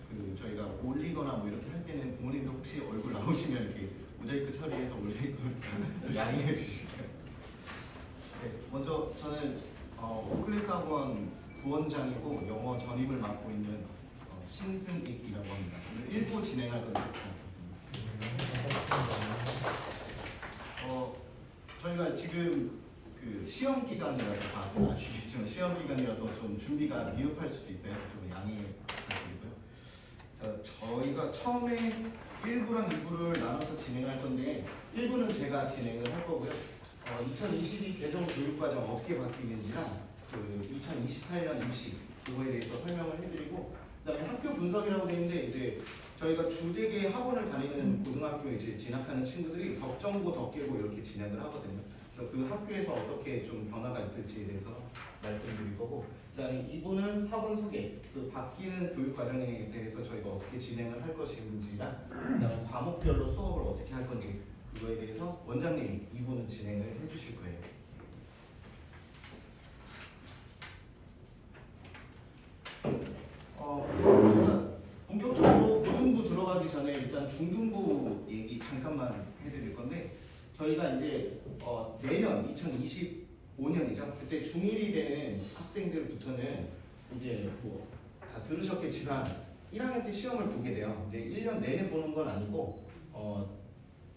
그 저희가 올리거나 뭐 이렇게 할 때는 부모님도 혹시 얼굴 나오시면 이렇게 모자이크 처리해서 올릴 걸 양해해 주시고요. 네, 먼저 저는 클래스 학원 부원장이고 영어 전임을 맡고 있는 신승익이라고 합니다. 오늘 1부 진행할 건데 저희가 지금 그 시험 기간이라서 다들 아시겠지만 시험 기간이라서 좀 준비가 미흡할 수도 있어요. 좀 양해 부탁드리고요. 자, 저희가 처음에 1부랑 2부를 나눠서 진행할 건데 1부는 제가 진행을 할 거고요. 2022 개정 교육과정 어떻게 바뀌는지랑 그 2028년 입시 그거에 대해서 설명을 해드리고 그다음에 학교 분석이라고 되어 있는데 이제 저희가 주되게 학원을 다니는 고등학교에 이제 진학하는 친구들이 덕정고 덕계고 이렇게 진행을 하거든요. 그래서 그 학교에서 어떻게 좀 변화가 있을지에 대해서 말씀드릴 거고 그다음에 2부는 학원 소개, 그 바뀌는 교육 과정에 대해서 저희가 어떻게 진행을 할 것인지랑 그다음에 과목별로 수업을 어떻게 할 건지 그거에 대해서 원장님이 2부는 진행을 해주실 거예요. 저는 본격적으로 고등부 들어가기 전에 일단 중등부 얘기 잠깐만 해드릴 건데 저희가 이제 내년 2025년이죠. 그때 중1이 되는 학생들부터는 이제 뭐 다 들으셨겠지만 1학년 때 시험을 보게 돼요. 근데 1년 내내 보는 건 아니고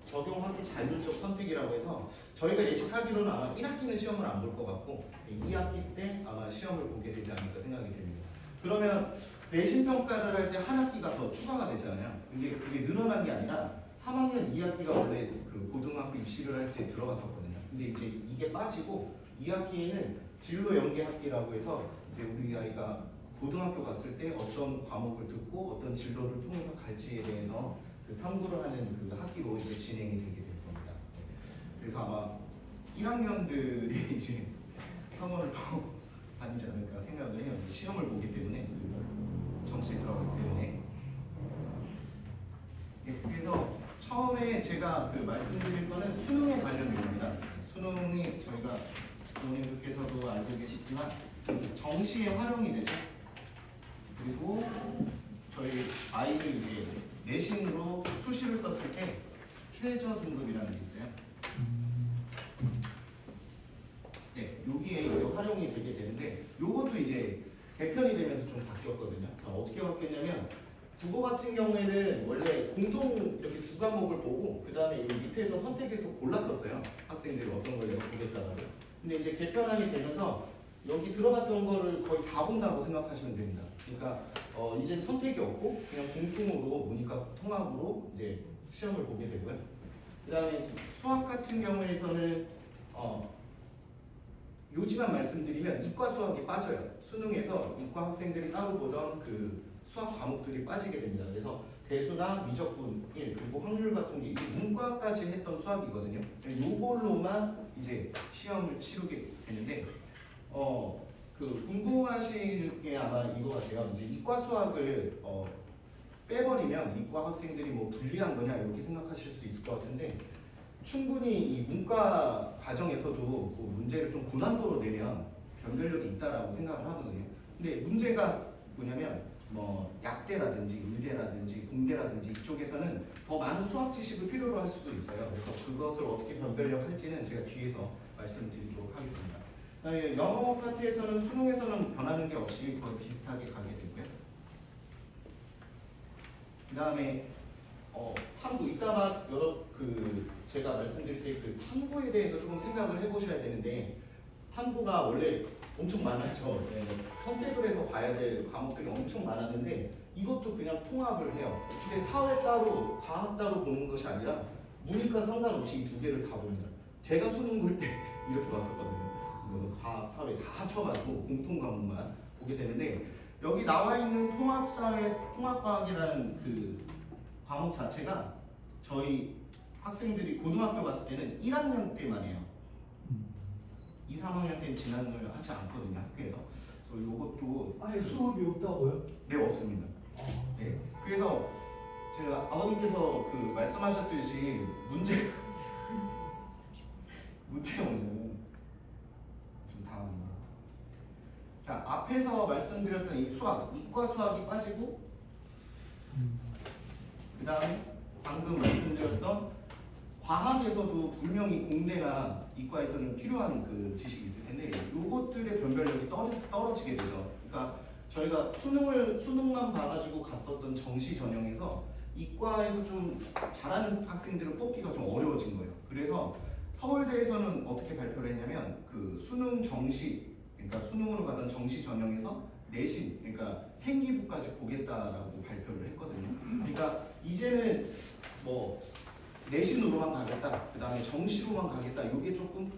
적용하기 자율적 선택이라고 해서 저희가 예측하기로는 아마 1학기는 시험을 안 볼 것 같고 2학기 때 아마 시험을 보게 되지 않을까 생각이 됩니다. 그러면 내신 평가를 할 때 한 학기가 더 추가가 되잖아요. 근데 그게 늘어난 게 아니라 3학년 2학기가 원래 그 고등학교 입시를 할 때 들어갔었거든요. 근데 이제 이게 빠지고 2학기에는 진로 연계 학기라고 해서 이제 우리 아이가 고등학교 갔을 때 어떤 과목을 듣고 어떤 진로를 통해서 갈지에 대해서 그 탐구를 하는 그 학기로 이제 진행이 되게 될 겁니다. 그래서 아마 1학년들이 이제 학원을 더 다니지 않을까 생각을 해요. 시험을 보기 때문에 정시에 들어가기 때문에. 네, 그래서 처음에 제가 그 말씀드릴 거는 수능에 관련 내용입니다. 수능이 저희가 부모님들께서도 알고 계시지만 정시에 활용이 되죠. 그리고 저희 아이들 이제 내신으로 수시를 썼을 때 최저 등급이라는 게 있어요. 네, 여기에 이제 활용이 되게 되는데 요것도 이제 개편이 되면서 좀 바뀌었거든요. 어떻게 바뀌었냐면 국어 같은 경우에는 원래 공통 이렇게 두 과목을 보고 그 다음에 이 밑에서 선택해서 골랐었어요. 학생들이 어떤 걸 내가 보겠다고. 근데 이제 개편안이 되면서 여기 들어갔던 거를 거의 다 본다고 생각하시면 됩니다. 그러니까 이제 선택이 없고 그냥 공통으로 모니까 통합으로 이제 시험을 보게 되고요. 그 다음에 수학 같은 경우에서는 요지만 말씀드리면 이과 수학이 빠져요. 수능에서 이과 학생들이 따로 보던 그 수학 과목들이 빠지게 됩니다. 그래서 대수나 미적분 1 그리고 확률 같은 게 이게 문과까지 했던 수학이거든요. 요걸로만 이제 시험을 치르게 되는데 그 궁금하신 게 아마 이거 같아요. 이제 이과 수학을 빼버리면 이과 학생들이 뭐 불리한 거냐 이렇게 생각하실 수 있을 것 같은데 충분히 이 문과 과정에서도 그 문제를 좀 고난도로 내면 변별력이 있다라고 생각을 하거든요. 근데 문제가 뭐냐면 뭐 약대라든지 의대라든지 공대라든지 이쪽에서는 더 많은 수학 지식을 필요로 할 수도 있어요. 그래서 그것을 어떻게 변별력 할지는 제가 뒤에서 말씀드리도록 하겠습니다. 그다음에 영어 파트에서는 수능에서는 변하는 게 없이 거의 비슷하게 가게 되고요. 그다음에 탐구 이따가 여러 그 제가 말씀드릴 때 그 탐구에 대해서 조금 생각을 해보셔야 되는데 탐구가 원래 엄청 많았죠. 네, 선택을 해서 봐야 될 과목들이 엄청 많았는데 이것도 그냥 통합을 해요. 근데 사회 따로 과학 따로 보는 것이 아니라 문이과 상관없이 이 두 개를 다 봅니다. 제가 수능 볼 때 이렇게 봤었거든요. 과학, 사회 다 합쳐가지고 공통 과목만 보게 되는데 여기 나와 있는 통합사회, 통합과학이라는 그 과목 자체가 저희 학생들이 고등학교 갔을 때는 1학년 때만 해요. 2, 3학년 때는 진학을 하지 않거든요, 학교에서. 그래서 이것도 아예 수업이 없다고요? 네, 없습니다. 네. 그래서 제가 아버님께서 그 말씀하셨듯이 문제는 좀 다음입니다. 자, 앞에서 말씀드렸던 이 수학, 이과 수학이 빠지고 그 다음에 방금 말씀드렸던 과학에서도 분명히 공대나 이과에서는 필요한 그 지식이 있을 텐데 요것들의 변별력이 떨어지게 되죠. 그러니까 저희가 수능만 봐가지고 갔었던 정시 전형에서 이과에서 좀 잘하는 학생들을 뽑기가 좀 어려워진 거예요. 그래서 서울대에서는 어떻게 발표를 했냐면 그 수능 정시, 그러니까 수능으로 가던 정시 전형에서 내신, 그러니까 생기부까지 보겠다라고 발표를 했거든요. 그러니까 이제는 뭐 내신으로만 가겠다, 그 다음에 정시로만 가겠다, 이게 조금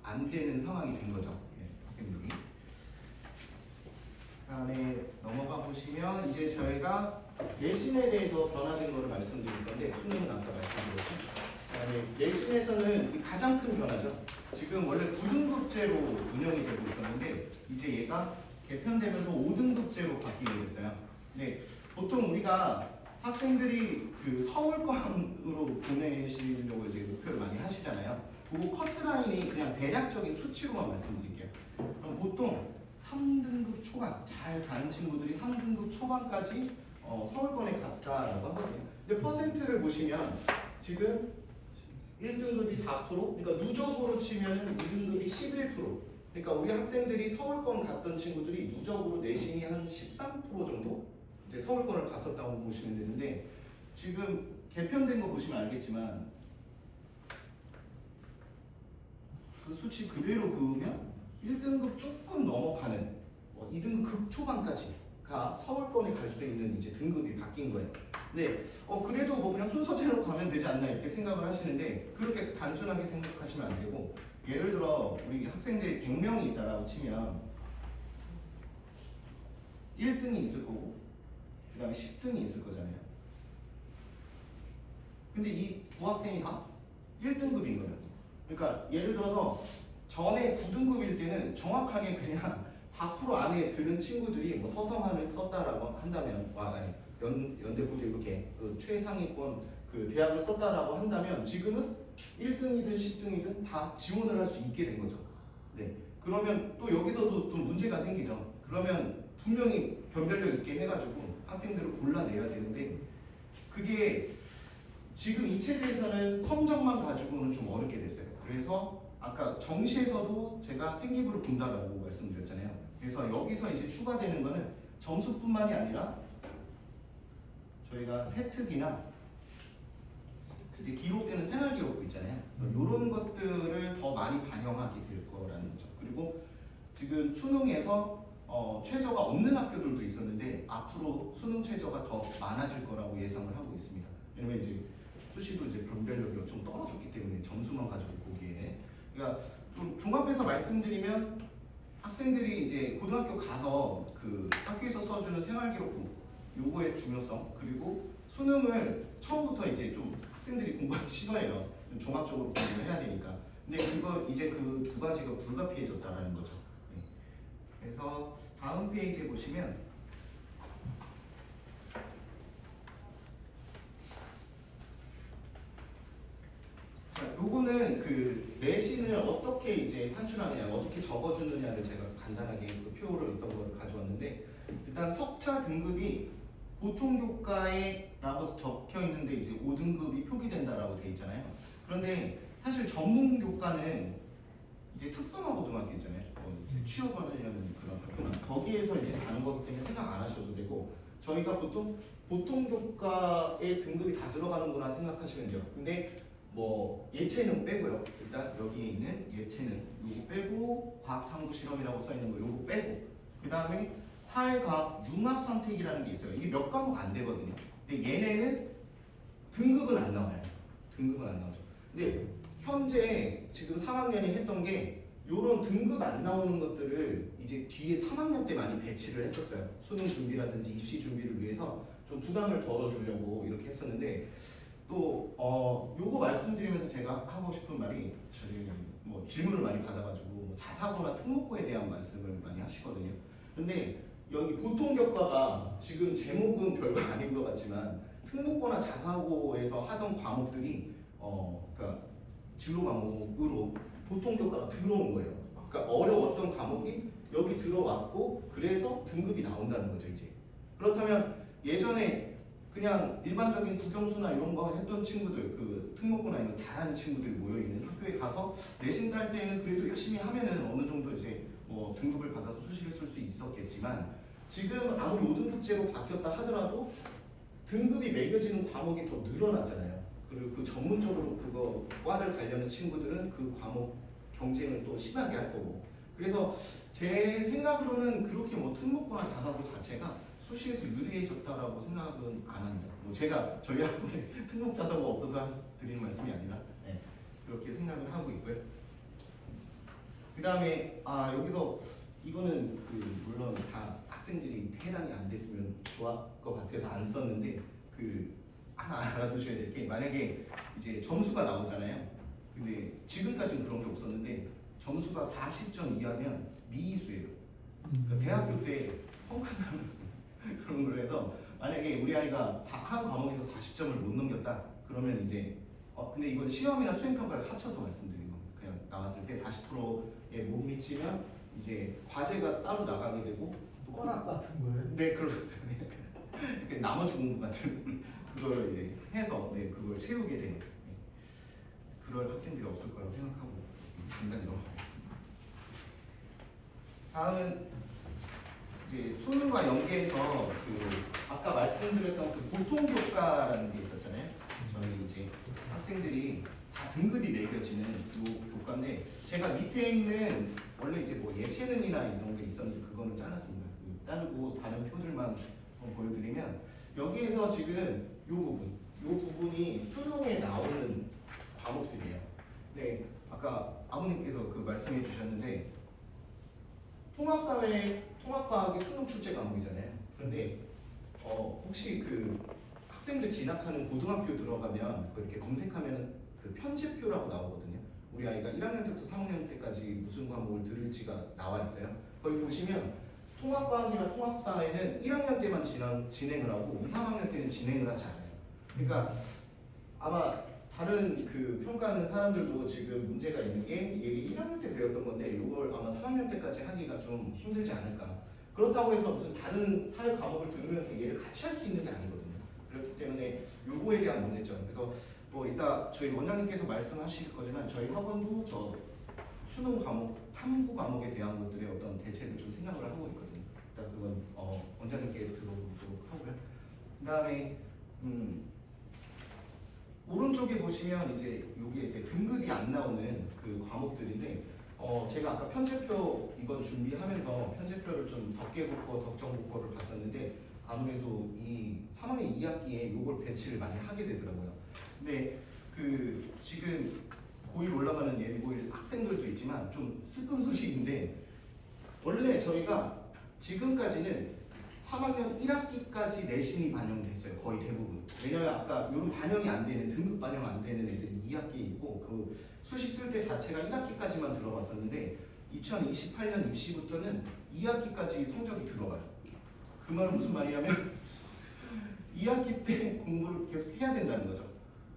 안 되는 상황이 된 거죠. 학생들이. 그 다음에 넘어가 보시면 이제 저희가 내신에 대해서 변화된 거를 말씀드릴 건데 수능은 아까 말씀드렸죠. 그다음에 내신에서는 가장 큰 변화죠. 지금 원래 9등급제로 운영이 되고 있었는데 이제 얘가 개편되면서 5등급제로 바뀌게 됐어요. 네, 보통 우리가 학생들이 그 서울권으로 보내시려고 이제 목표를 많이 하시잖아요. 그 커트라인이 그냥 대략적인 수치로만 말씀드릴게요. 그럼 보통 3등급 초반 잘 가는 친구들이 3등급 초반까지 서울권에 갔다라고 하거든요. 근데 퍼센트를 보시면 지금 1등급이 4%, 그러니까 누적으로 치면 2등급이 11%. 그러니까 우리 학생들이 서울권 갔던 친구들이 누적으로 내신이 한 13% 정도 이제 서울권을 갔었다고 보시면 되는데 지금 개편된 거 보시면 알겠지만 그 수치 그대로 그으면 1등급 조금 넘어가는 2등급 극초반까지가 서울권에 갈 수 있는 이제 등급이 바뀐 거예요. 네, 그래도 뭐 그냥 순서대로 가면 되지 않나 이렇게 생각을 하시는데 그렇게 단순하게 생각하시면 안 되고 예를 들어 우리 학생들이 100명이 있다라고 치면 1등이 있을 거고 그 다음에 10등이 있을 거잖아요. 근데 이 두 학생이 다 1등급인 거예요. 그러니까 예를 들어서 전에 9등급일 때는 정확하게 그냥 4% 안에 드는 친구들이 뭐 서성한을 썼다라고 한다면 연대고도 이렇게 그 최상위권 그 대학을 썼다라고 한다면 지금은 1등이든 10등이든 다 지원을 할 수 있게 된 거죠. 네. 그러면 또 여기서도 또 문제가 생기죠. 그러면 분명히 변별력 있게 해가지고 학생들을 골라내야 되는데 그게 지금 이 체제에서는 성적만 가지고는 좀 어렵게 됐어요. 그래서 아까 정시에서도 제가 생기부를 본다라고 말씀드렸잖아요. 그래서 여기서 이제 추가되는 거는 점수뿐만이 아니라 저희가 세특이나 이제 기록되는 생활 기록부 있잖아요. 이런 것들을 더 많이 반영하게 될 거라는 거죠. 그리고 지금 수능에서 최저가 없는 학교들도 있었는데 앞으로 수능 최저가 더 많아질 거라고 예상을 하고 있습니다. 왜냐면 이제 수시도 이제 변별력이 좀 떨어졌기 때문에 점수만 가지고 보기에 그러니까 좀 종합해서 말씀드리면 학생들이 이제 고등학교 가서 그 학교에서 써주는 생활기록부 요거의 중요성 그리고 수능을 처음부터 이제 좀 학생들이 공부하기 싫어해요. 좀 종합적으로 공부를 해야 되니까. 근데 그거 이제 그 두 가지가 불가피해졌다라는 거죠. 네. 그래서 다음 페이지에 보시면 자, 요거는 그 내신을 어떻게 이제 산출하느냐, 어떻게 적어주느냐를 제가 간단하게 그 표를 있던 걸 가져왔는데 일단 석차 등급이 보통 교과에라고 적혀 있는데 이제 5등급이 표기된다라고 돼 있잖아요. 그런데 사실 전문 교과는 이제 특성화 고등학교 있잖아요. 이제 취업을 하려는 그런 학교나 거기에서 이제 가는 거기 때문에 생각 안 하셔도 되고 저희가 보통 교과의 등급이 다 들어가는구나 생각하시면 돼요. 근데 뭐 예체능 빼고요. 일단 여기에 있는 예체능 요거 빼고 과학탐구 실험이라고 써 있는 거 요거 빼고 그 다음에 사회과학 융합선택이라는 게 있어요. 이게 몇 과목 안 되거든요. 근데 얘네는 등급은 안 나와요. 등급은 안 나오죠. 근데 현재 지금 3학년이 했던 게 요런 등급 안 나오는 것들을 이제 뒤에 3학년 때 많이 배치를 했었어요. 수능 준비라든지 입시 준비를 위해서 좀 부담을 덜어주려고 이렇게 했었는데 또 요거 말씀드리면서 제가 하고 싶은 말이 저희 뭐 질문을 많이 받아가지고 뭐 자사고나 특목고에 대한 말씀을 많이 하시거든요. 근데 여기 보통 교과가 지금 제목은 별거 아닌 것 같지만 특목고나 자사고에서 하던 과목들이 그러니까 진로 과목으로 보통 교과가 들어온 거예요. 그러니까 어려웠던 과목이 여기 들어왔고 그래서 등급이 나온다는 거죠 이제. 그렇다면 예전에 그냥 일반적인 국영수나 이런 거 했던 친구들, 그 특목고나 이런 잘하는 친구들이 모여 있는 학교에 가서 내신 딸 때는 그래도 열심히 하면은 어느 정도 이제 뭐 등급을 받아서 수시를 쓸 수 있었겠지만 지금 아무리 5등급제로 바뀌었다 하더라도 등급이 매겨지는 과목이 더 늘어났잖아요. 그리고 그 전문적으로 그거 과를 가려는 친구들은 그 과목 경쟁을 또 심하게 할 거고. 그래서 제 생각으로는 그렇게 뭐 특목고나 자사고 자체가 수시에서 유리해졌다라고 생각은 안 합니다. 뭐 제가 저희 학교에 특목 자사고가 없어서 드리는 말씀이 아니라 네, 그렇게 생각을 하고 있고요. 그 다음에 여기서 이거는 그 물론 다 학생들이 해당이 안 됐으면 좋을 것 같아서 안 썼는데 그 하나 알아두셔야 될 게 만약에 이제 점수가 나오잖아요. 근데 지금까지는 그런 게 없었는데 점수가 40점 이하면 미이수예요. 그러니까 대학교 때 펑크나는 그런 걸 해서 만약에 우리 아이가 한 과목에서 40점을 못 넘겼다 그러면 이제 근데 이건 시험이나 수행평가를 합쳐서 말씀드린 겁니다. 그냥 나왔을 때 40%에 못 미치면 이제 과제가 따로 나가게 되고 꼬락 같은 거예요? 네 그렇습니다. 나머지 공부 같은 그걸 이제 해서 그걸 채우게 되는 그럴 학생들이 없을 거라고 생각하고 간단히 넘어가겠습니다. 다음은 이제 수능과 연계해서 그 아까 말씀드렸던 그 보통교과라는 게 있었잖아요. 저희 이제 학생들이 다 등급이 매겨지는 요 교과인데 제가 밑에 있는 원래 이제 뭐 예체능이나 이런 게 있었는데 그거는 잘랐습니다. 자르고 다른 표들만 보여드리면 여기에서 지금 요 부분이 수능에 나오는 과목들이에요. 네, 아까 아버님께서 그 말씀해 주셨는데 통합사회, 통합과학이 수능 출제 과목이잖아요. 그런데 혹시 그 학생들 진학하는 고등학교 들어가면 이렇게 검색하면 그 편제표라고 나오거든요. 우리 아이가 1학년 때부터 3학년 때까지 무슨 과목을 들을지가 나와 있어요. 거기 보시면 통합과학이나 통합사회는 1학년 때만 진행을 하고 2, 3학년 때는 진행을 하지 않아요. 그러니까 아마 다른 그 평가하는 사람들도 지금 문제가 있는 게 이게 1학년 때 배웠던 건데 이걸 아마 3학년 때까지 하기가 좀 힘들지 않을까. 그렇다고 해서 무슨 다른 사회 과목을 들으면서 얘를 같이 할 수 있는 게 아니거든요. 그렇기 때문에 요거에 대한 문제점. 그래서 뭐 이따 저희 원장님께서 말씀하실 거지만 저희 학원도 저 수능 과목, 탐구 과목에 대한 것들의 어떤 대책을 좀 생각을 하고 있거든요. 일단 그건 원장님께 들어보도록 하고요. 그 다음에 오른쪽에 보시면 이제 여기 이제 등급이 안 나오는 그 과목들인데 제가 아까 편제표 이건 준비하면서 편제표를 좀 덕계국어, 덕정국어를 봤었는데 아무래도 이 3학년 2학기에 요걸 배치를 많이 하게 되더라고요. 근데 그 지금 고1 올라가는 예비 고1 학생들도 있지만 좀 슬픈 소식인데 원래 저희가 지금까지는 3학년 1학기까지 내신이 반영됐어요. 거의 대부분. 왜냐면 아까 이런 반영이 안 되는, 등급 반영 안 되는 애들이 2학기에 있고 그 수시 쓸 때 자체가 1학기까지만 들어갔었는데 2028년 입시부터는 2학기까지 성적이 들어가요. 그 말은 무슨 말이냐면 2학기 때 공부를 계속 해야 된다는 거죠.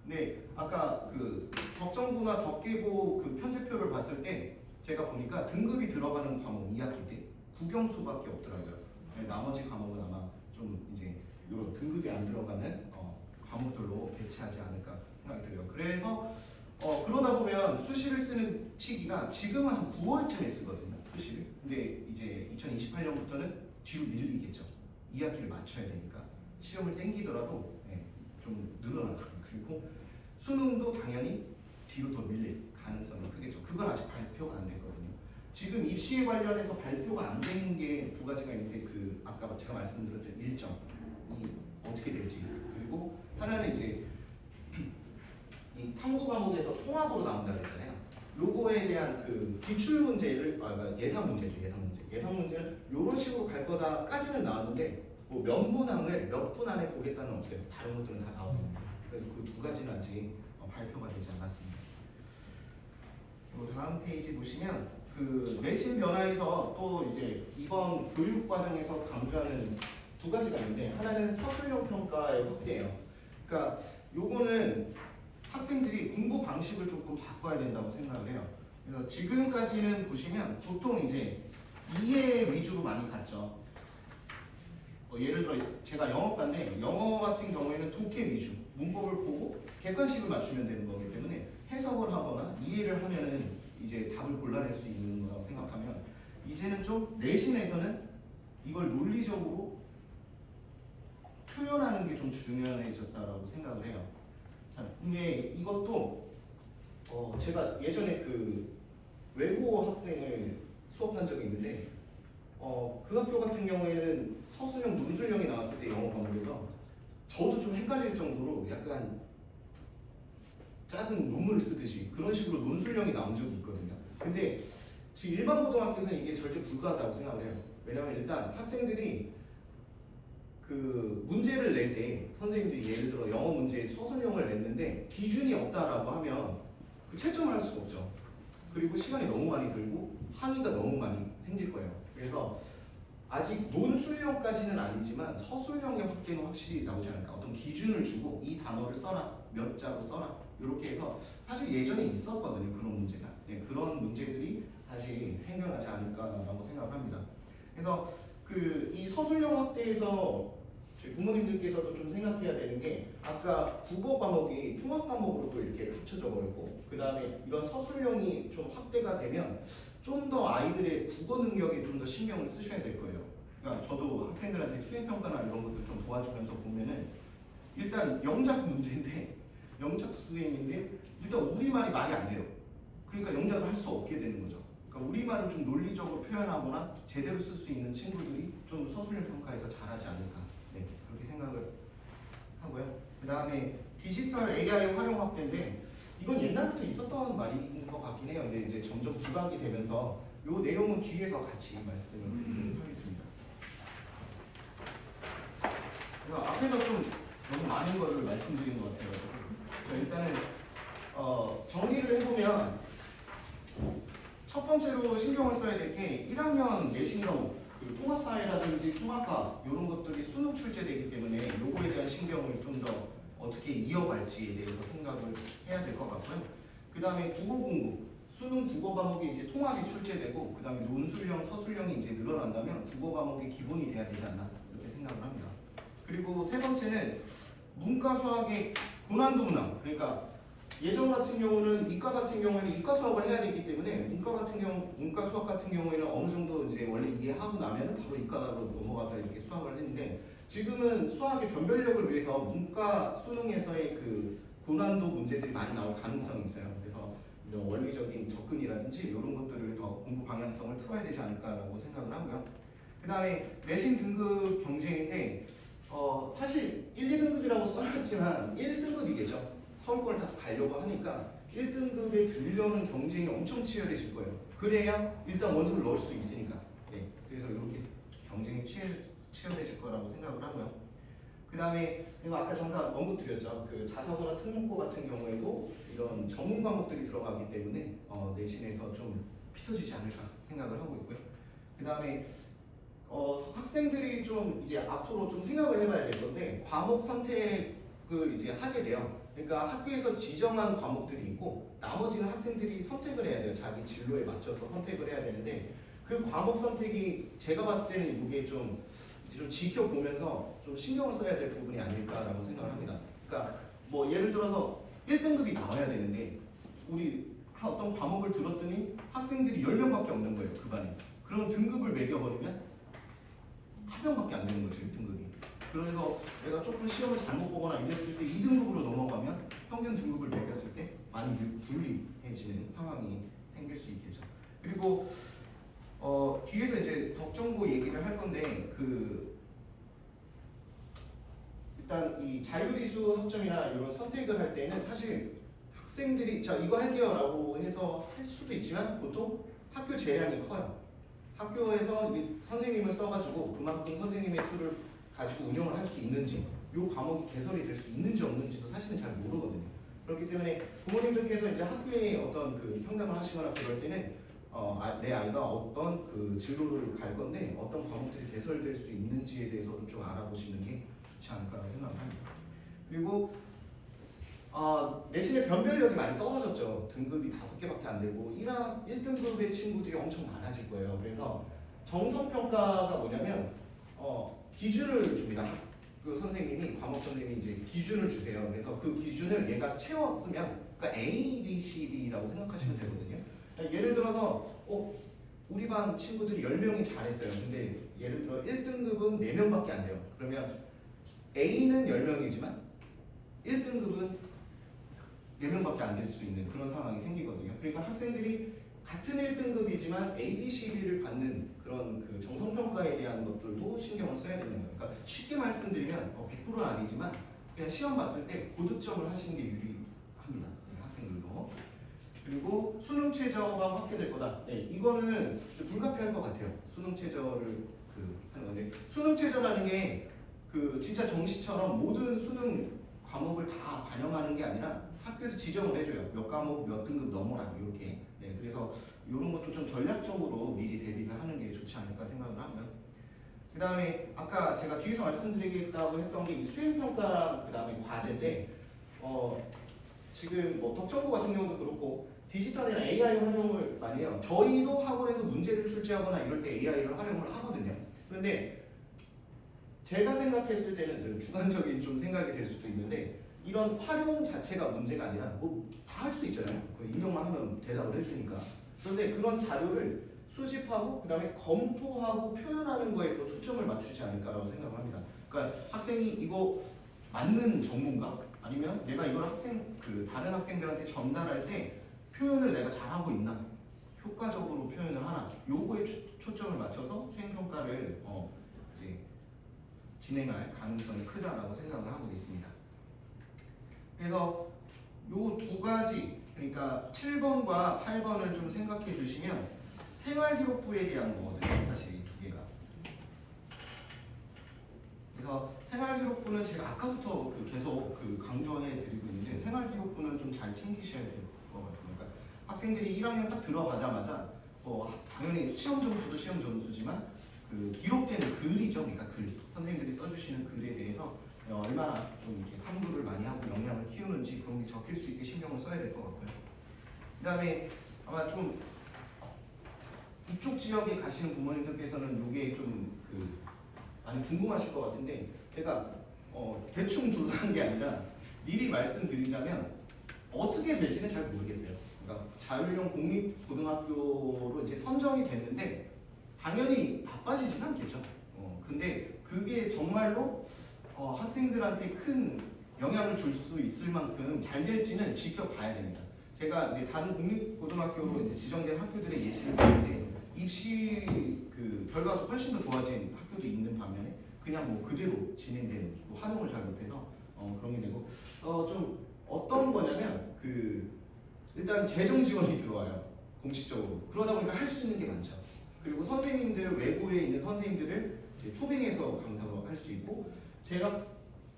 근데 아까 그 덕정부나 덕계고 그 편제표를 봤을 때 제가 보니까 등급이 들어가는 과목 2학기 때 국영수밖에 없더라고요. 나머지 과목은 아마 좀 이제 이런 등급이 안 들어가는 과목들로 배치하지 않을까 생각이 들어요. 그래서 그러다 보면 수시를 쓰는 시기가 지금은 한 9월쯤에 쓰거든요. 수시를. 근데 이제 2028년부터는 뒤로 밀리겠죠. 2학기를 맞춰야 되니까 시험을 땡기더라도 좀 늘어나요. 그리고 수능도 당연히 뒤로 더 밀릴 가능성이 크겠죠. 그건 아직 발표가 안 됐거든요. 지금 입시에 관련해서 발표가 안 되는 게 두 가지가 있는데 그 아까 제가 말씀드렸던 일정이 어떻게 될지 그리고 하나는 이제 이 탐구 과목에서 통합으로 나온다 그랬잖아요. 요거에 대한 그 기출 문제를 예상 문제죠. 예상 문제는 요런 식으로 갈 거다까지는 나왔는데 뭐 몇 문항을 몇 분 안에 보겠다는 없어요. 다른 것들은 다 나오거든요. 그래서 그 두 가지는 아직 발표가 되지 않았습니다. 다음 페이지 보시면 그 내신 변화에서 또 이제 이번 교육 과정에서 강조하는 두 가지가 있는데 하나는 서술형 평가의 확대예요. 그러니까 요거는 학생들이 공부 방식을 조금 바꿔야 된다고 생각을 해요. 그래서 지금까지는 보시면 보통 이제 이해 위주로 많이 갔죠. 예를 들어 제가 영어과인데 영어 같은 경우에는 독해 위주 문법을 보고 객관식을 맞추면 되는 거기 때문에 해석을 하거나 이해를 하면은 이제 답을 골라낼 수 있는 거라고 생각하면 이제는 좀 내신에서는 이걸 논리적으로 표현하는 게 좀 중요해졌다라고 생각을 해요. 자, 근데 이것도 제가 예전에 그 외국어 학생을 수업한 적이 있는데 그 학교 같은 경우에는 서술형, 논술형이 나왔을 때 영어 과목에서 저도 좀 헷갈릴 정도로 약간 작은 논문을 쓰듯이 그런 식으로 논술형이 나온 적이 있거든요. 근데 지금 일반 고등학교에서는 이게 절대 불가하다고 생각을 해요. 왜냐하면 일단 학생들이 그 문제를 낼 때 선생님들이 예를 들어 영어 문제에 서술형을 냈는데 기준이 없다라고 하면 그 채점을 할 수가 없죠. 그리고 시간이 너무 많이 들고 항의가 너무 많이 생길 거예요. 그래서 아직 논술형까지는 아니지만 서술형의 확대는 확실히 나오지 않을까. 어떤 기준을 주고 이 단어를 써라, 몇 자로 써라 이렇게 해서 사실 예전에 있었거든요. 그런 문제가. 네, 그런 문제들이 다시 생겨나지 않을까라고 생각을 합니다. 그래서 그 이 서술형 확대에서 저희 부모님들께서도 좀 생각해야 되는 게 아까 국어 과목이 통합 과목으로 또 이렇게 합쳐져 버렸고 그 다음에 이런 서술형이 좀 확대가 되면 좀 더 아이들의 국어 능력에 좀 더 신경을 쓰셔야 될 거예요. 그러니까 저도 학생들한테 수행평가나 이런 것들 좀 도와주면서 보면은 일단 영작 문제인데 영작 수행인데 일단 우리말이 말이 안 돼요. 그러니까 영작을 할 수 없게 되는 거죠. 그러니까 우리말을 좀 논리적으로 표현하거나 제대로 쓸 수 있는 친구들이 좀 서술형 평가에서 잘하지 않을까. 네, 그렇게 생각을 하고요. 그 다음에 디지털 AI 활용 확대인데 이건 옛날부터 있었던 말인 것 같긴 해요. 근데 이제 점점 부각이 되면서 이 내용은 뒤에서 같이 말씀을 드리도록 하겠습니다. 제가 앞에서 좀 너무 많은 거를 말씀드린 것 같아요. 자, 일단은 정리를 해보면 첫 번째로 신경을 써야 될 게 1학년 내신형 그 통합사회라든지 통합과 이런 것들이 수능 출제되기 때문에 요거에 대한 신경을 좀 더 어떻게 이어갈지에 대해서 생각을 해야 될 것 같고요. 그 다음에 국어 공부, 수능 국어 과목이 이제 통합이 출제되고 그 다음에 논술형, 서술형이 이제 늘어난다면 국어 과목의 기본이 돼야 되지 않나 이렇게 생각을 합니다. 그리고 세 번째는 문과 수학의 고난도 문항, 그러니까 예전 같은 경우는 이과 같은 경우에는 이과 수학을 해야 되기 때문에 문과 수학 같은 경우에는 어느 정도 이제 원래 이해하고 나면은 바로 이과로 넘어가서 이렇게 수학을 했는데 지금은 수학의 변별력을 위해서 문과 수능에서의 그 고난도 문제들이 많이 나올 가능성이 있어요. 그래서 이런 원리적인 접근이라든지 이런 것들을 더 공부 방향성을 틀어야 되지 않을까라고 생각을 하고요. 그 다음에 내신 등급 경쟁인데 사실 1, 2등급이라고 써놨지만 1등급이겠죠. 서울권을 다 가려고 하니까 1등급에 들려는 경쟁이 엄청 치열해질 거예요. 그래야 일단 원서를 넣을 수 있으니까. 네, 그래서 이렇게 경쟁이 치열해질 거라고 생각을 하고요. 그 다음에 이거 아까 잠깐 언급드렸죠. 그 자사고나 특목고 같은 경우에도 이런 전문 과목들이 들어가기 때문에 내신에서 좀 피터지지 않을까 생각을 하고 있고요. 그 다음에 학생들이 좀 이제 앞으로 좀 생각을 해봐야 될 건데 과목 선택을 이제 하게 돼요. 그러니까 학교에서 지정한 과목들이 있고 나머지는 학생들이 선택을 해야 돼요. 자기 진로에 맞춰서 선택을 해야 되는데 그 과목 선택이 제가 봤을 때는 이게 좀 지켜보면서 좀 신경을 써야 될 부분이 아닐까라고 생각을 합니다. 그러니까 뭐 예를 들어서 1등급이 나와야 되는데 우리 어떤 과목을 들었더니 학생들이 10명밖에 없는 거예요. 그 반에. 그러면 등급을 매겨버리면 한 명밖에 안 되는 거죠. 1등급이. 그래서 내가 조금 시험을 잘못 보거나 이랬을 때 2등급으로 넘어가면 평균 등급을 매겼을 때 많이 불리해지는 상황이 생길 수 있겠죠. 그리고 뒤에서 이제 덕정고 얘기를 할 건데 일단 이 자율이수 학점이나 이런 선택을 할 때는 사실 학생들이 자 이거 할게요라고 해서 할 수도 있지만 보통 학교 재량이 커요. 학교에서 선생님을 써가지고 그만큼 선생님의 수를 가지고 운영을 할 수 있는지 이 과목이 개설이 될 수 있는지 없는지도 사실은 잘 모르거든요. 그렇기 때문에 부모님들께서 이제 학교에 어떤 그 상담을 하시거나 그럴 때는 내 아이가 어떤 그 진로를 갈 건데 어떤 과목들이 개설될 수 있는지에 대해서도 좀 알아보시는 게 좋지 않을까라고 생각합니다. 그리고 내신의 변별력이 많이 떨어졌죠. 등급이 5개밖에 안 되고 1등급의 친구들이 엄청 많아질 거예요. 그래서 정성평가가 뭐냐면 기준을 줍니다. 그 선생님이 과목 선생님이 이제 기준을 주세요. 그래서 그 기준을 얘가 채웠으면 그러니까 A, B, C, D라고 생각하시면 되거든요. 그러니까 예를 들어서 우리 반 친구들이 10명이 잘했어요. 근데 예를 들어 1등급은 4명밖에 안 돼요. 그러면 A는 10명이지만 1등급은 4명밖에 안 될 수 있는 그런 상황이 생기거든요. 그러니까 학생들이 같은 1등급이지만 A, B, C, D를 받는 그런 그 정성평가에 대한 것들도 신경을 써야 되는 거예요. 그러니까 쉽게 말씀드리면 100%는 아니지만 그냥 시험 봤을 때 고득점을 하시는 게 유리합니다. 학생들도. 그리고 수능 최저가 확대될 거다. 네, 이거는 불가피할 것 같아요. 수능 최저를 하는 건데 수능 최저라는 게 진짜 정시처럼 모든 수능 과목을 다 반영하는 게 아니라 학교에서 지정을 해줘요. 몇 과목 몇 등급 넘어라 이렇게. 네, 그래서 이런 것도 좀 전략적으로 미리 대비를 하는 게 좋지 않을까 생각을 하고요. 그 다음에 아까 제가 뒤에서 말씀드리겠다고 했던 게 수행평가랑 그 다음에 과제인데 지금 뭐 덕정고 같은 경우도 그렇고 디지털이나 AI 활용을 많이 해요. 저희도 학원에서 문제를 출제하거나 이럴 때 AI를 활용을 하거든요. 그런데 제가 생각했을 때는 주관적인 좀 생각이 될 수도 있는데 이런 활용 자체가 문제가 아니라 뭐 다 할 수 있잖아요. 입력만 하면 대답을 해주니까. 그런데 그런 자료를 수집하고 그 다음에 검토하고 표현하는 거에 더 초점을 맞추지 않을까라고 생각을 합니다. 그러니까 학생이 이거 맞는 정보인가? 아니면 내가 이걸 다른 학생들한테 전달할 때 표현을 내가 잘하고 있나? 효과적으로 표현을 하나? 요거에 초점을 맞춰서 수행평가를 이제 진행할 가능성이 크다라고 생각을 하고 있습니다. 그래서 요 두 가지, 그러니까 7번과 8번을 좀 생각해 주시면 생활기록부에 대한 거거든요. 사실 이 두 개가. 그래서 생활기록부는 제가 아까부터 계속 강조해 드리고 있는데 생활기록부는 좀 잘 챙기셔야 될 것 같습니다. 그러니까 학생들이 1학년 딱 들어가자마자 당연히 시험 점수도 시험 점수지만 기록되는 글이죠. 그러니까 글. 선생님들이 써주시는 글에 대해서 얼마나 좀 이렇게 탐구를 많이 하고 역량을 키우는지 그런 게 적힐 수 있게 신경을 써야 될 것 같고요. 그 다음에 아마 좀 이쪽 지역에 가시는 부모님들께서는 이게 좀 많이 궁금하실 것 같은데 제가 대충 조사한 게 아니라 미리 말씀드리자면 어떻게 될지는 잘 모르겠어요. 그러니까 자율형 공립고등학교로 이제 선정이 됐는데 당연히 나빠지진 않겠죠. 근데 그게 정말로 학생들한테 큰 영향을 줄 수 있을 만큼 잘 될지는 지켜봐야 됩니다. 제가 이제 다른 공립고등학교로 이제 지정된 학교들의 예시를 보는데 입시 결과가 훨씬 더 좋아진 학교도 있는 반면에 그냥 뭐 그대로 진행된 활용을 잘 못해서 그런 게 되고 좀 어떤 거냐면 일단 재정 지원이 들어와요. 공식적으로. 그러다 보니까 할 수 있는 게 많죠. 그리고 선생님들 외부에 있는 선생님들을 이제 초빙해서 강사로 할 수 있고 제가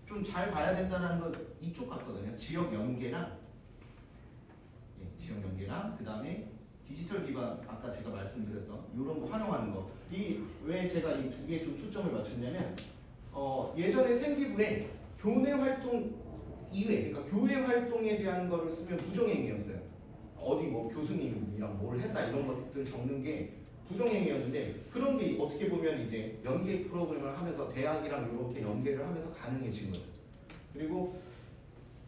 좀 잘 봐야 된다는 건 이쪽 같거든요. 지역 연계랑 그 다음에 디지털 기반 아까 제가 말씀드렸던 이런 거 활용하는 거. 왜 제가 이 두 개에 좀 초점을 맞췄냐면 예전에 생기부에 교내 활동 이외, 그러니까 교회 활동에 대한 거를 쓰면 부정행위였어요. 어디 뭐 교수님이랑 뭘 했다 이런 것들 적는 게 부정행위였는데 그런 게 어떻게 보면 이제 연계 프로그램을 하면서 대학이랑 이렇게 연계를 하면서 가능해진 거죠. 그리고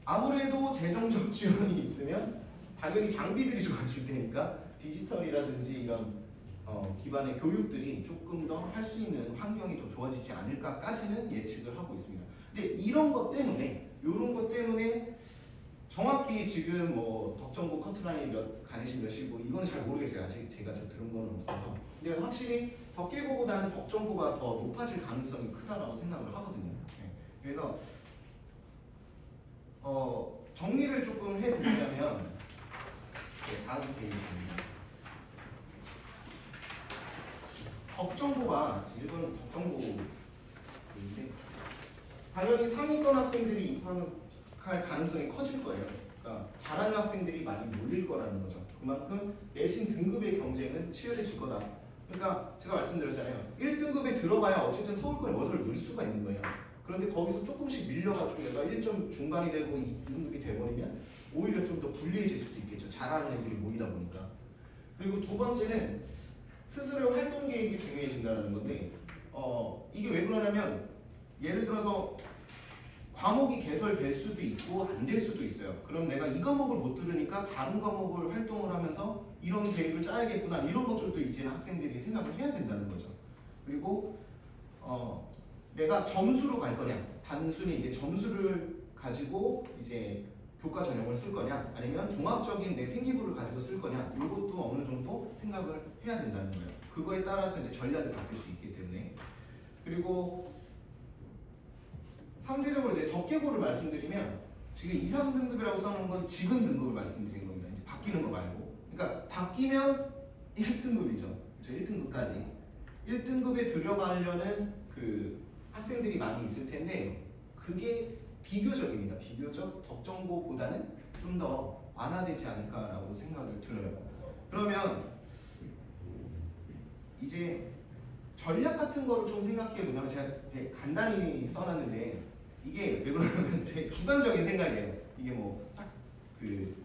아무래도 재정적 지원이 있으면 당연히 장비들이 좋아질 테니까 디지털이라든지 이런 기반의 교육들이 조금 더 할 수 있는 환경이 더 좋아지지 않을까까지는 예측을 하고 있습니다. 근데 이런 것 때문에 정확히 지금 뭐 덕정고 커트라인이 가내신 몇이고 이거는 잘 모르겠어요. 아직 제가 들은 건 없어서. 근데 확실히 덕계고보다는 덕정고가 더 높아질 가능성이 크다라고 생각을 하거든요. 네. 그래서 정리를 조금 해드리자면 다음 페이지입니다. 덕정고가 이거는 덕정고인데 당연히 상위권 학생들이 입학할 가능성이 커질 거예요. 그러니까 잘하는 학생들이 많이 몰릴 거라는 거죠. 그만큼 내신 등급의 경쟁은 치열해질 거다. 그러니까 제가 말씀드렸잖아요. 1등급에 들어가야 어쨌든 서울권에 워서를 넣을 수가 있는 거예요. 그런데 거기서 조금씩 밀려가지고 내가 1점 중반이 되고 2등급이 돼버리면 오히려 좀 더 불리해질 수도 있겠죠. 잘하는 애들이 모이다 보니까. 그리고 두 번째는 스스로 활동 계획이 중요해진다는 건데 이게 왜 그러냐면 예를 들어서 과목이 개설될 수도 있고 안 될 수도 있어요. 그럼 내가 이 과목을 못 들으니까 다른 과목을 활동을 하면서 이런 계획을 짜야겠구나 이런 것들도 이제는 학생들이 생각을 해야 된다는 거죠. 그리고 내가 점수로 갈 거냐, 단순히 이제 점수를 가지고 이제 교과 전형을 쓸 거냐, 아니면 종합적인 내 생기부를 가지고 쓸 거냐, 이것도 어느 정도 생각을 해야 된다는 거예요. 그거에 따라서 이제 전략이 바뀔 수 있기 때문에. 그리고 상대적으로 이제 덕계고를 말씀드리면 지금 2, 3등급이라고 써놓은 건 지금 등급을 말씀드린 겁니다. 이제 바뀌는 거 말고. 그러니까 바뀌면 1등급이죠. 그렇죠? 1등급까지. 1등급에 들어가려는 그 학생들이 많이 있을 텐데 그게 비교적입니다. 비교적 덕정고보다는 좀 더 완화되지 않을까라고 생각을 들어요. 그러면 이제 전략 같은 거를 좀 생각해 보자면 제가 되게 간단히 써놨는데 이게 왜 그러냐면 제 주관적인 생각이에요. 이게 뭐 딱 그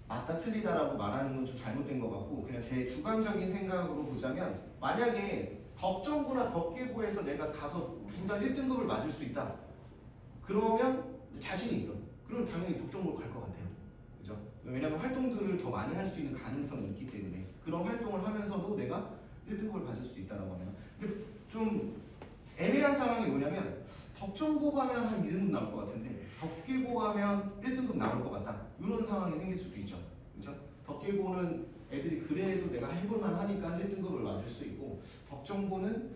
맞다 틀리다라고 말하는 건 좀 잘못된 것 같고 그냥 제 주관적인 생각으로 보자면 만약에 덕정고나 덕계고에서 내가 가서 둘 다 1등급을 맞을 수 있다. 그러면 자신이 있어. 그럼 당연히 독정고로 갈 것 같아요. 그죠? 왜냐면 활동들을 더 많이 할 수 있는 가능성이 있기 때문에 그런 활동을 하면서도 내가 1등급을 받을 수 있다는 거면 근데 좀 애매한 상황이 뭐냐면 덕정고 가면 한 2등급 나올 것 같은데 덕계고 가면 1등급 나올 것 같다 이런 상황이 생길 수도 있죠. 그렇죠? 덕계고는 애들이 그래도 내가 해볼만 하니까 1등급을 맞을 수 있고 덕정고는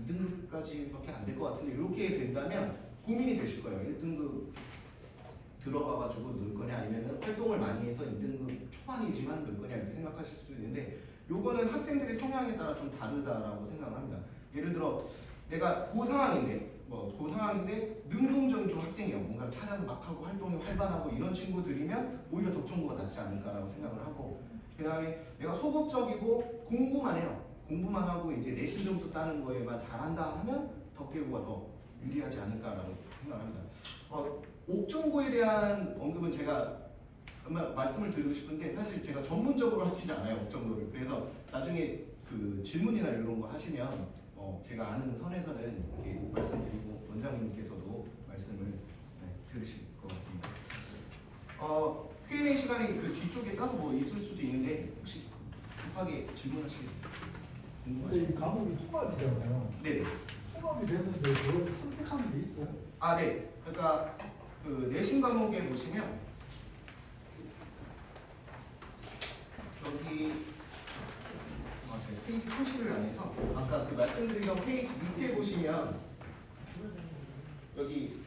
2등급까지밖에 안 될 것 같은데 이렇게 된다면 고민이 되실 거예요. 1등급 들어가가지고 넣을 거냐 아니면 활동을 많이 해서 2등급 초반이지만 넣을 거냐 이렇게 생각하실 수도 있는데 요거는 학생들의 성향에 따라 좀 다르다라고 생각을 합니다. 예를 들어 내가 그 상황인데 능동적인 좀 학생이에요. 뭔가를 찾아서 막 하고 활동이 활발하고 이런 친구들이면 오히려 덕정고가 낫지 않을까라고 생각을 하고 그 다음에 내가 소극적이고 공부만 해요. 공부만 하고 이제 내신 점수 따는 거에만 잘한다 하면 덕계고가 더 유리하지 않을까라고 생각합니다. 옥정고에 대한 언급은 제가 정말 말씀을 드리고 싶은데 사실 제가 전문적으로 하시지 않아요. 옥정고를. 그래서 나중에 그 질문이나 이런 거 하시면 제가 아는 선에서는 이렇게 말씀드리고 원장님께서도 말씀을 들으실 것 같습니다. Q&A 시간이 그 뒤쪽에 따로 뭐 있을 수도 있는데 혹시 급하게 질문하실 이 과목이 통합이잖아요. 네네. 통합이 되는데 그걸 선택하는 게 있어요? 네. 그러니까 그 내신 과목에 보시면 여기 페이지 표시를 안 해서 아까 그 말씀드리던 페이지 밑에 보시면 여기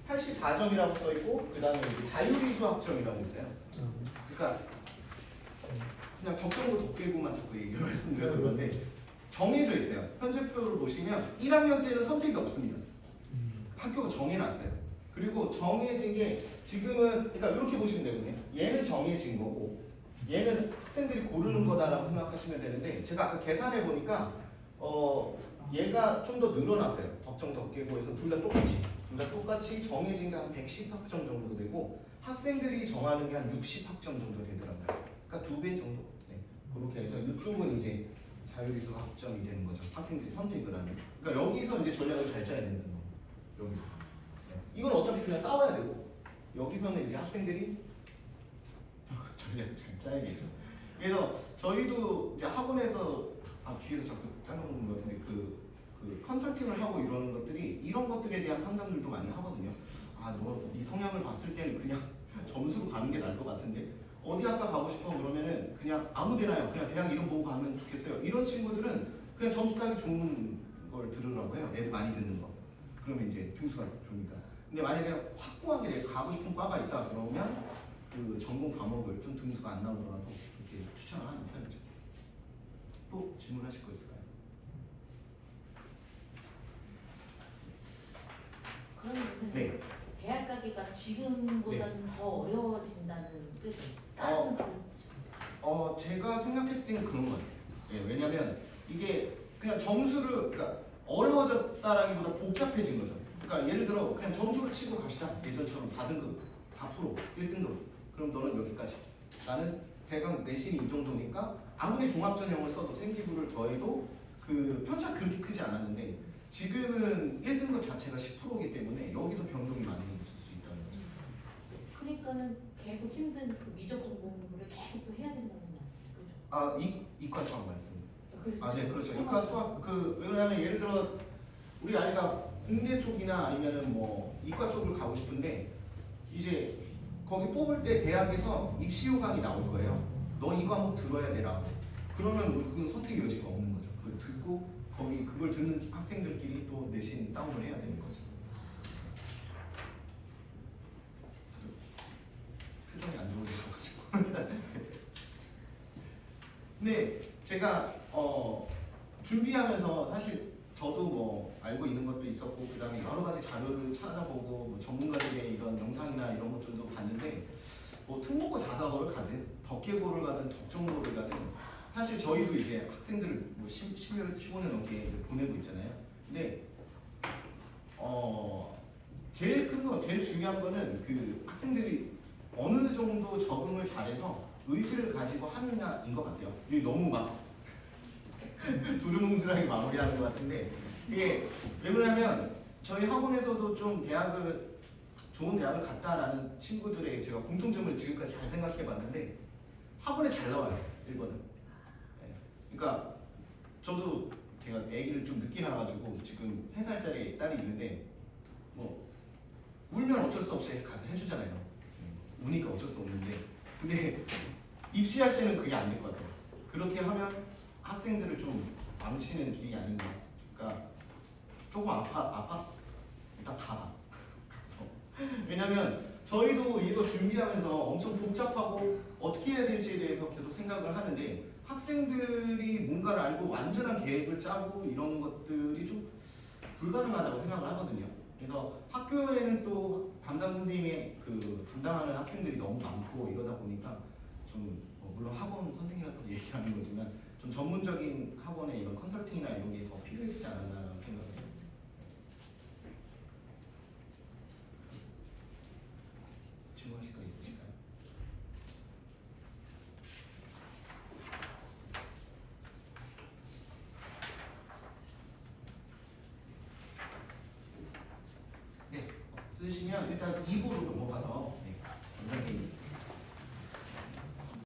84점이라고 써 있고 그 다음에 자율이 수학점이라고 있어요. 그러니까 그냥 덕정고 덕계고만 자꾸 얘기를 말씀드려서 그런데 정해져 있어요. 편제표를 보시면 1학년 때는 선택이 없습니다. 학교가 정해놨어요. 그리고 정해진 게 지금은 그러니까 이렇게 보시면 되거든요. 얘는 정해진 거고 얘는 학생들이 고르는 거다라고 생각하시면 되는데 제가 아까 계산해 보니까 얘가 좀 더 늘어났어요. 덕정 덕계고에서 둘 다 똑같이 정해진 게 한 110학점 정도 되고 학생들이 정하는 게 한 60학점 정도 되더라고요. 그러니까 2배 정도. 네. 그렇게 해서 이쪽은 이제 자율이수 학점이 되는 거죠. 학생들이 선택을 하는. 그러니까 여기서 이제 전략을 잘 짜야 된다는 거. 여기서. 네. 이건 어차피 그냥 싸워야 되고 여기서는 이제 학생들이 전략을 잘 짜야겠죠. 그래서 저희도 이제 학원에서 뒤에서 자꾸 짜놓는 것 같은데 그 컨설팅을 하고 이러는 것들이 이런 것들에 대한 상담들도 많이 하거든요. 너 네 성향을 봤을 때는 그냥 점수로 가는 게 나을 것 같은데 어디 학과 가고 싶어 그러면은 그냥 아무 데나요. 그냥 대학 이름 보고 가면 좋겠어요. 이런 친구들은 그냥 점수 따기 좋은 걸 들으라고 해요. 애들 많이 듣는 거. 그러면 이제 등수가 좋으니까. 근데 만약에 확고하게 내가 가고 싶은 과가 있다 그러면 그 전공 과목을 좀 등수가 안 나오더라도 이렇게 추천을 하는 편이죠. 또 질문하실 거 있을까요? 그러면 네. 대학 가기가 지금보다는 더 어려워진다는 뜻이 다른 제가 생각했을 때는 그런 것 같아요. 네, 왜냐면 이게 그냥 점수를 그러니까 어려워졌다라기보다 복잡해진 거죠. 그러니까 예를 들어 그냥 점수를 치고 갑시다. 예전처럼 4등급, 4%, 1등급. 그럼 너는 여기까지. 나는 대강 내신이 이 정도니까 아무리 종합전형을 써도 생기부를 더해도 그 편차 그렇게 크지 않았는데 지금은 1등급 자체가 10%이기 때문에 여기서 변동이 많이 있을 수 있다는 거죠. 그러니까는 계속 힘든 그 미적분 공부를 계속 또 해야 된다는 말이죠. 그죠? 아, 이과 수학 말씀. 그래서 아, 네, 그렇죠. 이과 수학 왜냐하면 예를 들어 우리 아이가 공대 쪽이나 아니면은 뭐 이과 쪽을 가고 싶은데 이제 거기 뽑을 때 대학에서 입시 요강이 나올 거예요. 너 이 과목 들어야 되라고. 그러면 우리 그건 선택의 여지가 없는 거죠. 그걸 듣고 거기 그걸 듣는 학생들끼리 또 내신 싸움을 해야 되는 거죠. 표정이 안 좋으셔가지고. 근데 제가 준비하면서 사실 저도 뭐 알고 있는 것도 있었고 그 다음에 여러 가지 자료를 찾아보고 뭐 전문가들의 이런 영상이나 이런 것들도 봤는데 뭐 특목고 자사고를 가든 덕계고를 가든 덕정고를 가든 사실 저희도 이제 학생들을 뭐 10년, 15년 넘게 이제 보내고 있잖아요. 근데 제일 큰 거, 제일 중요한 거는 그 학생들이 어느 정도 적응을 잘해서 의지를 가지고 하느냐인 것 같아요. 이게 너무 막 두루뭉술하게 마무리하는 것 같은데 이게 왜 그러냐면 저희 학원에서도 좀 좋은 대학을 갔다라는 친구들의 제가 공통점을 지금까지 잘 생각해 봤는데 학원에 잘 나와요. 1번은. 네. 그러니까 저도 제가 아기를 좀 늦게 낳아가지고 지금 3살짜리 딸이 있는데 뭐 울면 어쩔 수 없이 가서 해주잖아요. 우니까 어쩔 수 없는데 근데 입시할 때는 그게 안 될 것 같아요. 그렇게 하면 학생들을 좀 망치는 길이 아닌가. 그러니까 조금 아파? 일단 가라. 왜냐면 저희도 이거 준비하면서 엄청 복잡하고 어떻게 해야 될지에 대해서 계속 생각을 하는데 학생들이 뭔가를 알고 완전한 계획을 짜고 이런 것들이 좀 불가능하다고 생각을 하거든요. 그래서 학교에는 또 담당 선생님의 그 담당하는 학생들이 너무 많고 이러다 보니까 좀 물론 학원 선생님이라서 얘기하는 거지만 좀 전문적인 학원의 이런 컨설팅이나 이런 게 더 필요하지 않았나 생각을 해요. 질문하실 거 있으실까요? 네, 쓰시면 일단 2부로 넘어가서